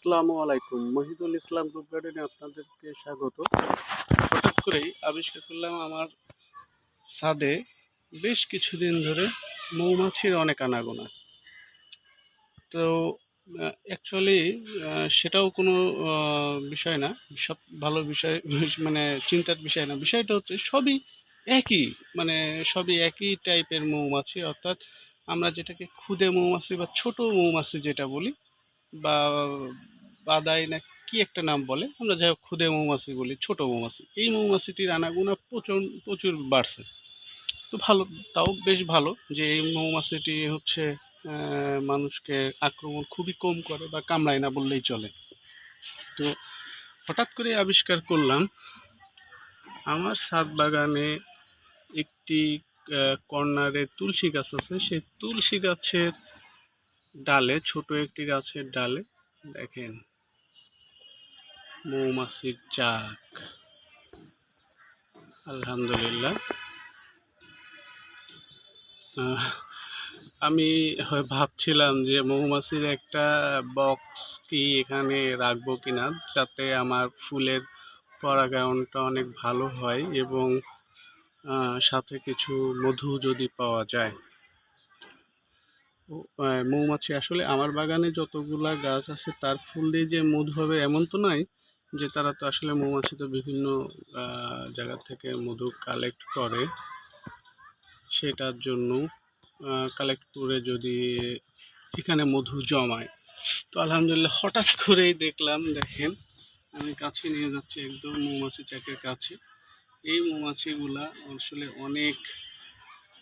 আসসালামু আলাইকুম। মহিদুল ইসলাম রূপ গার্ডেনে আপনাদেরকে স্বাগত। হঠাৎ করেই আবিষ্কার করলাম আমার ছাদে বেশ কিছুদিন ধরে মৌমাছির অনেক আনাগোনা। তো অ্যাকচুয়ালি সেটাও কোনো বিষয় না, সব ভালো বিষয় মানে চিন্তার বিষয় না। বিষয়টা হচ্ছে সবই একই, মানে সবই একই টাইপের মৌমাছি, অর্থাৎ আমরা যেটাকে ক্ষুদে মৌমাছি বা ছোট মৌমাছি যেটা বলি, বা বাদাই না কি একটা নাম বলে, আমরা যাই হোক ক্ষুদে মৌমাছি বলি, ছোট মৌমাছি। এই মৌমাছিটির আনাগোনা প্রচুর বাড়ছে। তো ভালো, তাও বেশ ভালো যে এই মৌমাছিটি হচ্ছে মানুষকে আক্রমণ খুবই কম করে বা কামড়ায় না বললেই চলে। তো হঠাৎ করে আবিষ্কার করলাম আমার ছাদ বাগানে একটি কর্নারে তুলসী গাছ আছে। সেই তুলসী গাছের ডালে, ছোট একটি গাছের ডালে দেখেন মৌমাছির চাক। আলহামদুলিল্লাহ। আমি ভাবছিলাম যে মৌমাছির একটা বক্স কি এখানে রাখবো কিনা, যাতে আমার ফুলের পরাগায়নটা অনেক ভালো হয় এবং সাথে কিছু মধু যদি পাওয়া যায়। মৌমাছি আসলে আমার বাগানে যতগুলা গাছ আছে তার ফুল দিয়ে যে মধু হবে এমন তো নয়, যে তারা তো আসলে মৌমাছি তো বিভিন্ন জায়গা থেকে মধু কালেক্ট করে, সেটার জন্য কালেক্ট করে যদি এখানে মধু জমায়। তো আলহামদুলিল্লাহ হঠাৎ করেই দেখলাম, দেখেন আমি কাছে নিয়ে যাচ্ছি একদম মৌমাছি চাকের কাছে। এই মৌমাছিগুলা আসলে অনেক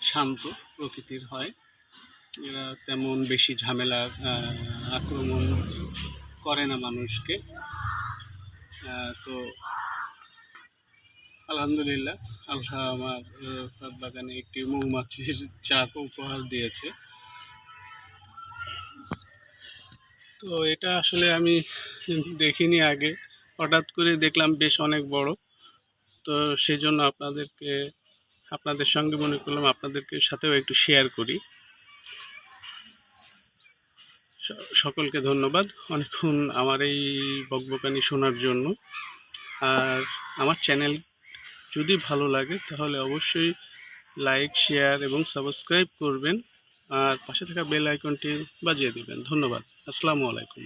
শান্ত প্রকৃতির হয়, এরা তেমন বেশি ঝামেলা আক্রমণ করে না মানুষকে। তো আলহামদুলিল্লাহ, আল্লাহ আমার ছাদ বাগানে একটি মৌমাছির চাক উপহার দিয়েছে। তো এটা আসলে আমি দেখিনি আগে, হঠাৎ করে দেখলাম বেশ অনেক বড়। তো সেই জন্য আপনাদের সঙ্গে মনে করলাম আপনাদেরকে সাথেও একটু শেয়ার করি। সকলকে ধন্যবাদ অনেকক্ষণ আমার এই বকবকানি শোনার জন্য। আর আমার চ্যানেল যদি ভালো লাগে তাহলে অবশ্যই লাইক, শেয়ার এবং সাবস্ক্রাইব করবেন, আর পাশে থাকা বেল আইকনটি বাজিয়ে দিবেন। ধন্যবাদ। আসসালামু আলাইকুম।